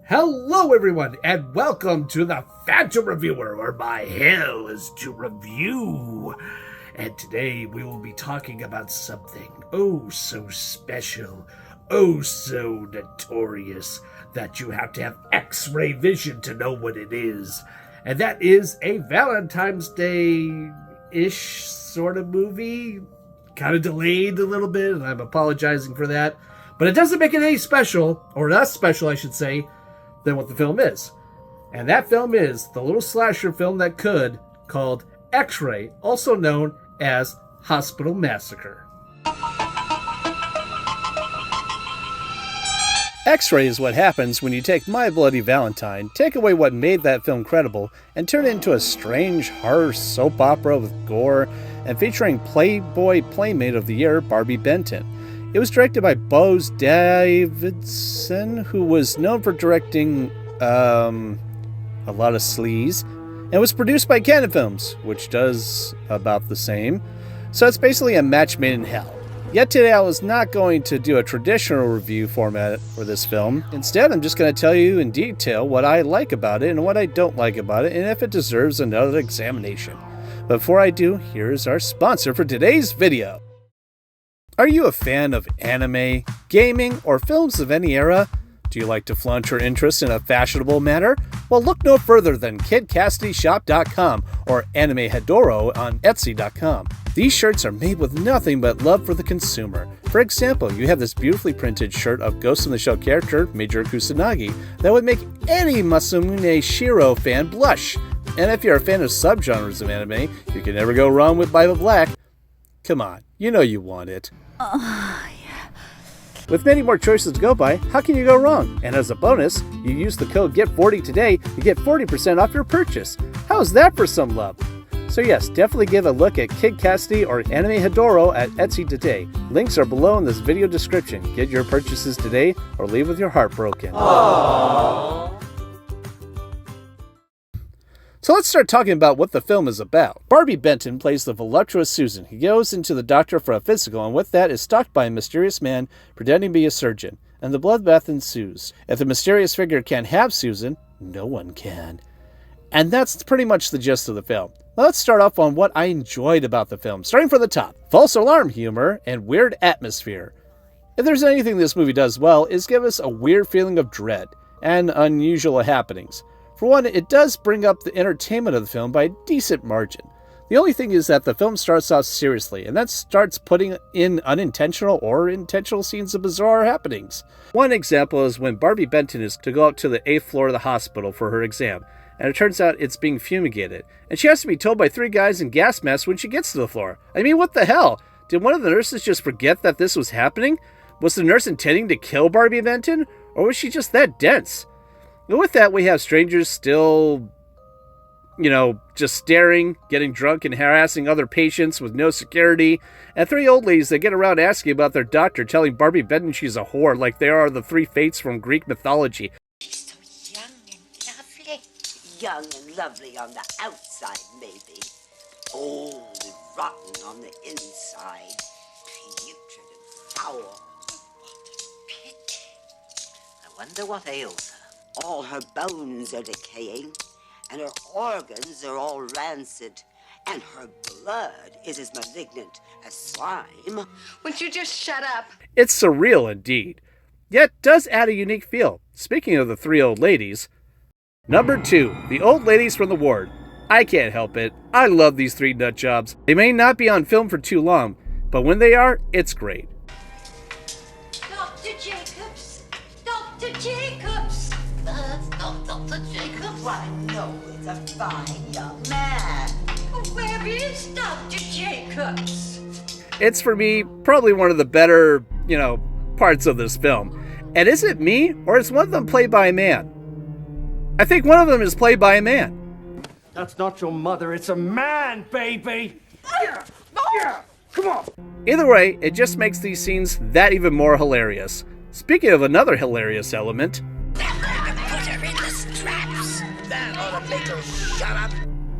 Hello everyone, and welcome to the Phantom Reviewer, where my hell is to review. And today we will be talking about something oh so special, oh so notorious, that you have to have X-ray vision to know what it is. And that is a Valentine's Day-ish sort of movie. Kind of delayed a little bit, and I'm apologizing for that. But it doesn't make it any special, or less special I should say, than what the film is. And that film is the little slasher film that could, called X-Ray, also known as Hospital Massacre. X-Ray is what happens when you take My Bloody Valentine, take away what made that film credible, and turn it into a strange horror soap opera with gore and featuring Playboy Playmate of the Year Barbie Benton. It was directed by Bose Davidson, who was known for directing a lot of sleaze, and was produced by Canon Films, which does about the same. So it's basically a match made in hell. Yet today I was not going to do a traditional review format for this film. Instead, I'm just going to tell you in detail what I like about it and what I don't like about it, and if it deserves another examination. But before I do, here's our sponsor for today's video. Are you a fan of anime, gaming, or films of any era? Do you like to flaunt your interest in a fashionable manner? Well, look no further than KidCassidyShop.com or AnimeHedoro on Etsy.com. These shirts are made with nothing but love for the consumer. For example, you have this beautifully printed shirt of Ghost in the Shell character Major Kusanagi that would make any Masamune Shiro fan blush. And if you're a fan of subgenres of anime, you can never go wrong with Bible Black. Come on, you know you want it. Yeah. With many more choices to go by, how can you go wrong? And as a bonus, you use the code GET40 today to get 40% off your purchase. How's that for some love? So yes, definitely give a look at Kid Cassidy or AnimeHedoro at Etsy today. Links are below in this video description. Get your purchases today or leave with your heart broken. Aww. So let's start talking about what the film is about. Barbie Benton plays the voluptuous Susan. He goes into the doctor for a physical, and with that is stalked by a mysterious man pretending to be a surgeon, and the bloodbath ensues. If the mysterious figure can't have Susan, no one can. And that's pretty much the gist of the film. Now let's start off on what I enjoyed about the film, starting from the top. False alarm humor and weird atmosphere. If there's anything this movie does well, is give us a weird feeling of dread and unusual happenings. For one, it does bring up the entertainment of the film by a decent margin. The only thing is that the film starts off seriously, and that starts putting in unintentional or intentional scenes of bizarre happenings. One example is when Barbie Benton is to go up to the 8th floor of the hospital for her exam, and it turns out it's being fumigated, and she has to be told by 3 guys in gas masks when she gets to the floor. I mean, what the hell? Did one of the nurses just forget that this was happening? Was the nurse intending to kill Barbie Benton, or was she just that dense? And with that, we have strangers still, just staring, getting drunk, and harassing other patients with no security, and 3 old ladies that get around asking about their doctor, telling Barbie Benton she's a whore, like they are the 3 fates from Greek mythology. She's so young and lovely. Young and lovely on the outside, maybe. Old and rotten on the inside. Putrid and foul. What a pity. I wonder what ails her. All her bones are decaying, and her organs are all rancid, and her blood is as malignant as slime. Would you just shut up? It's surreal indeed, yet does add a unique feel. Speaking of the 3 old ladies, number 2, the old ladies from the ward. I can't help it. I love these 3 nut jobs. They may not be on film for too long, but when they are, it's great. Dr. Jacobs! Dr. Jacobs! That's not Dr. Jacobs. Why, no, it's a fine young man. Where is Dr. Jacobs? It's, for me, probably one of the better, parts of this film. And is it me, or is one of them played by a man? I think one of them is played by a man. That's not your mother, it's a man, baby! Yeah! Come on! Either way, it just makes these scenes that even more hilarious. Speaking of another hilarious element, Put her in the straps. That ought to make her shut up.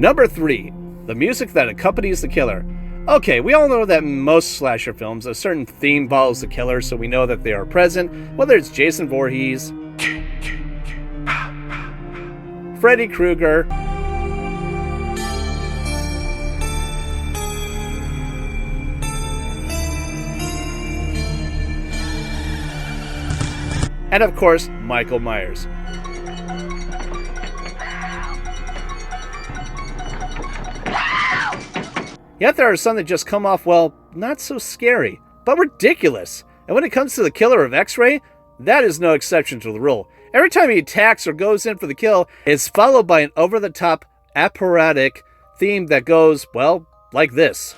number 3, the music that accompanies the killer. Okay, we all know that in most slasher films, a certain theme follows the killer, so we know that they are present, whether it's Jason Voorhees, Freddy Krueger. And of course, Michael Myers. Yet there are some that just come off, well, not so scary, but ridiculous. And when it comes to the killer of X-Ray, that is no exception to the rule. Every time he attacks or goes in for the kill, it's followed by an over-the-top, operatic theme that goes, well, like this.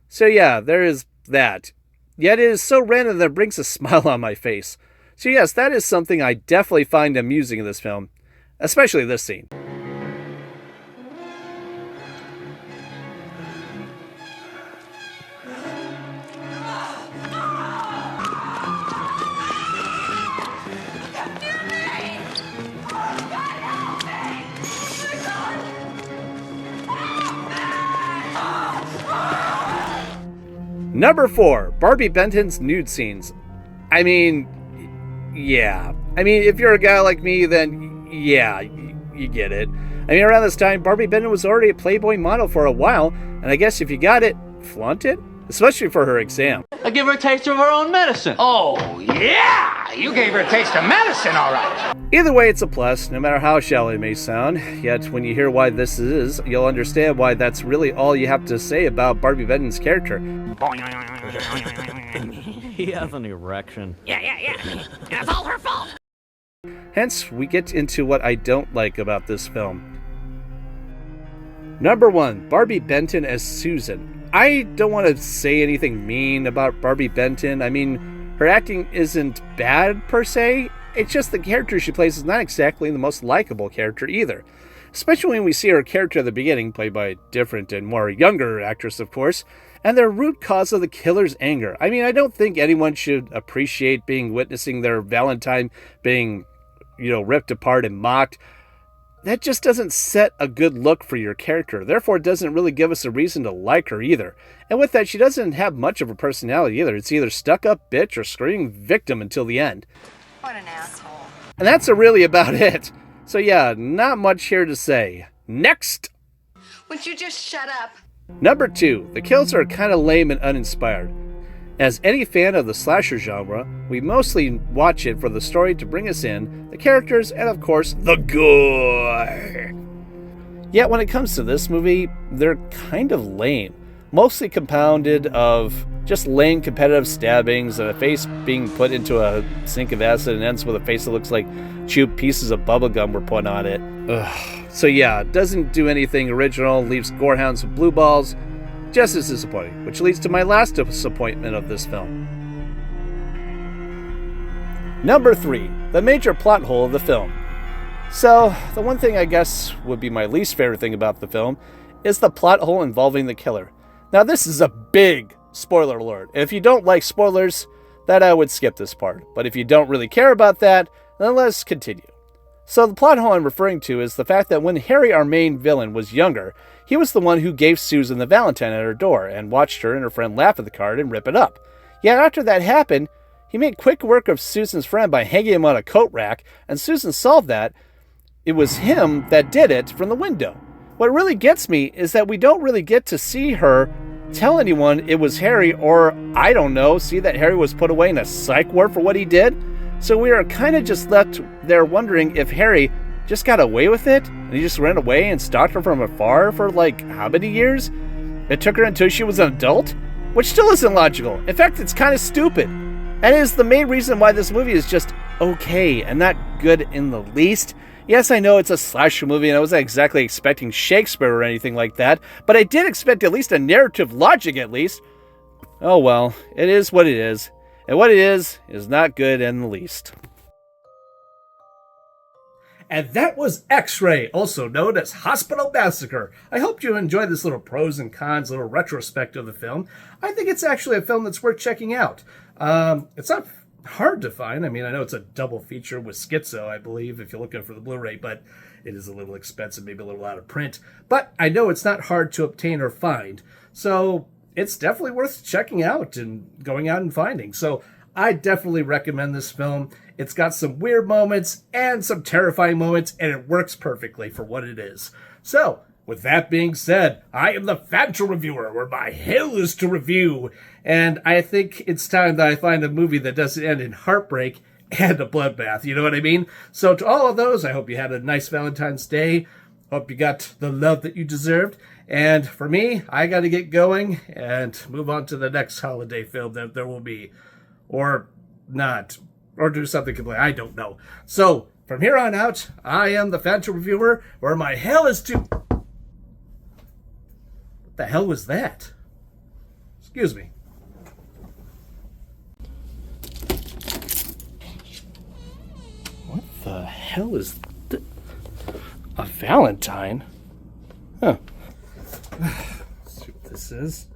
So yeah, there is that. Yet it is so random that it brings a smile on my face. So yes, that is something I definitely find amusing in this film. Especially this scene. Number 4, Barbie Benton's nude scenes. I mean, yeah. I mean, if you're a guy like me, then yeah, you get it. I mean, around this time, Barbie Benton was already a Playboy model for a while, and I guess if you got it, flaunt it? Especially for her exam. I give her a taste of her own medicine. Oh, yeah! You gave her a taste of medicine, all right. Either way, it's a plus, no matter how shallow it may sound. Yet, when you hear why this is, you'll understand why that's really all you have to say about Barbie Benton's character. He has an erection. Yeah. It's all her fault. Hence, we get into what I don't like about this film. Number 1, Barbie Benton as Susan. I don't want to say anything mean about Barbie Benton. I mean, her acting isn't bad per se. It's just the character she plays is not exactly the most likable character either. Especially when we see her character at the beginning, played by a different and more younger actress, of course, and the root cause of the killer's anger. I mean, I don't think anyone should appreciate witnessing their Valentine being, ripped apart and mocked. That just doesn't set a good look for your character. Therefore, it doesn't really give us a reason to like her either. And with that, she doesn't have much of a personality either. It's either stuck-up bitch or screaming victim until the end. What an asshole. And that's really about it. So yeah, not much here to say. Next! Won't you just shut up? Number 2, the kills are kind of lame and uninspired. As any fan of the slasher genre, we mostly watch it for the story to bring us in, the characters, and of course, the gore. Yet when it comes to this movie, they're kind of lame. Mostly compounded of just lame competitive stabbings and a face being put into a sink of acid and ends with a face that looks like chewed pieces of bubblegum were put on it. Ugh. So yeah, it doesn't do anything original, leaves gorehounds with blue balls. Just as disappointing, which leads to my last disappointment of this film. Number 3, the major plot hole of the film. So, the one thing I guess would be my least favorite thing about the film is the plot hole involving the killer. Now this is a big spoiler alert. If you don't like spoilers, then I would skip this part. But if you don't really care about that, then let's continue. So the plot hole I'm referring to is the fact that when Harry, our main villain, was younger, he was the one who gave Susan the Valentine at her door and watched her and her friend laugh at the card and rip it up. Yet after that happened, he made quick work of Susan's friend by hanging him on a coat rack, and Susan solved that. It was him that did it from the window. What really gets me is that we don't really get to see her tell anyone it was Harry, or, I don't know, see that Harry was put away in a psych ward for what he did. So we are kind of just left there wondering if Harry just got away with it, and he just ran away and stalked her from afar for like how many years? It took her until she was an adult? Which still isn't logical. In fact, it's kind of stupid. And it is the main reason why this movie is just okay and not good in the least. Yes, I know it's a slasher movie and I wasn't exactly expecting Shakespeare or anything like that, but I did expect at least a narrative logic at least. Oh well, it is what it is. And what it is not good in the least. And that was X-Ray, also known as Hospital Massacre. I hope you enjoyed this little pros and cons, little retrospect of the film. I think it's actually a film that's worth checking out. It's not hard to find. I mean, I know it's a double feature with Schizo, I believe, if you're looking for the Blu-ray, but it is a little expensive, maybe a little out of print. But I know it's not hard to obtain or find. So it's definitely worth checking out and going out and finding. So I definitely recommend this film. It's got some weird moments and some terrifying moments, and it works perfectly for what it is. So, with that being said, I am the Phantom Reviewer, where my hell is to review. And I think it's time that I find a movie that doesn't end in heartbreak and a bloodbath, you know what I mean? So to all of those, I hope you had a nice Valentine's Day. Hope you got the love that you deserved. And for me, I got to get going and move on to the next holiday film that there will be. Or not. Or do something completely. I don't know. So, from here on out, I am the Phantom Reviewer, where my hell is to... What the hell was that? Excuse me. What the hell is... A Valentine? Huh. Let's see what this is.